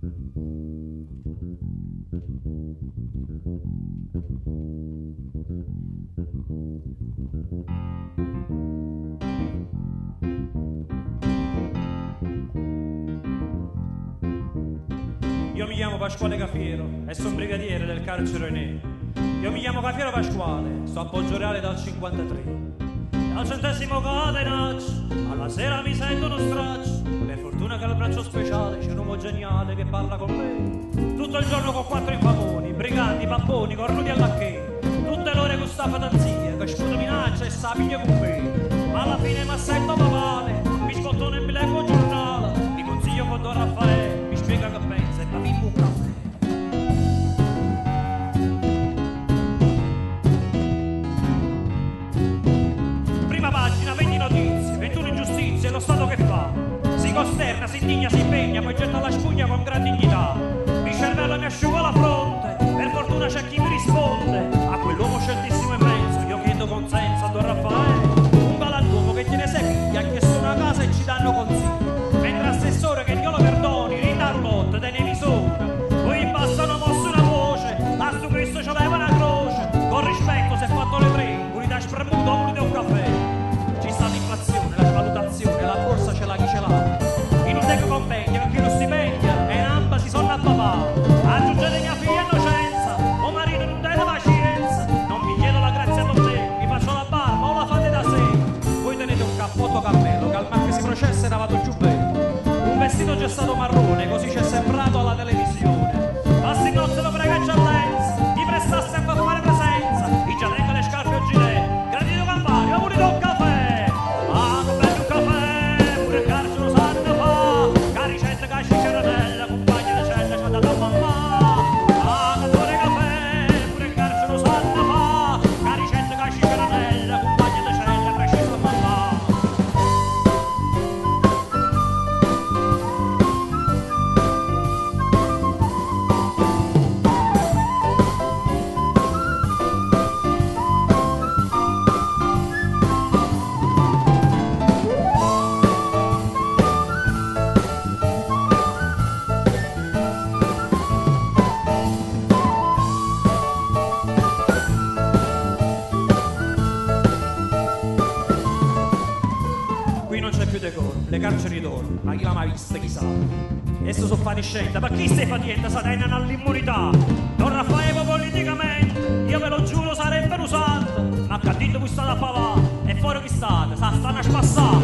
Io mi chiamo Pasquale Cafiero e sono brigadiere del carcere Enè. Io mi chiamo Cafiero Pasquale, sto a Poggioreale dal 53. E al 100° catenaccio, alla sera mi sento uno straccio. Per fortuna che al braccio speciale c'è un uomo geniale che parla con me. Tutto il giorno con 4 infamoni, briganti, papponi, cornuti all'acché. Tutte l'ore con sta fatanzia, che sputo minaccia e sapiglia con me. Ma alla fine mi assetto papale, mi scottone e mi leggo un giornale. Mi consiglio con Don Raffaele, mi spiega che pensa e mi un caffè. Prima pagina, 20 notizie, 21 ingiustizie, lo Stato che fa? Si costerna, si indigna, si impegna, poi getta la spugna con gran dignità. Il cervello mi asciuga la fronte, per fortuna c'è chi mi risponde. A quell'uomo sceltissimo e mezzo, io chiedo consenso a Don Raffaele. Un galantuomo che tiene 6 figli, ha chiesto una casa e ci danno consigli. Mentre assessore che Dio lo perdoni, rita roulotte dei miei misura. Poi in basso hanno mosso una voce, a sto Cristo c'aveva una croce. Con rispetto si è fatto le tre, unità spremuto, unità un caffè. Ci sta l'inflazione, la valutazione, la borsa ce l'ha chi ce l'ha. In un teco convegno, che pieno stipendio, e in amba si sono a papà. Aggiungete mia figlia innocenza, o marito non date pazienza. Non vi chiedo la grazia con te, mi faccio la barba o la fate da sé. Voi tenete un cappotto cappello, che al mal che si processa era vado giù bene. Un vestito gessato marrone, così c'è sembrato alla televisione. Passi in nozze lo prega eccellenza, gli prestasse a fare presenza. I giadenga le scarpe o gilet, gradito campano, ho voluto un caffè. Ah, non bevi un caffè, pure il carcere lo sanno fa. Caricetta, casci, ceratella, compagna di cella, c'ha dato a mamma. Ah, cantore caffè, pure il carcere lo sanno fa. Caricetta, casci, ceratella, compagna di cella, preciso a mamma. Qui non c'è più decoro, le carceri d'oro, ma chi l'ha mai vista chi sa. Esso so faniscente, ma chi stai facendo satenano all'immunità? Don Raffaele politicamente, io ve lo giuro sarebbe usante, ma che ha detto voi state a pavà, e fuori chi state, stanno a spassare.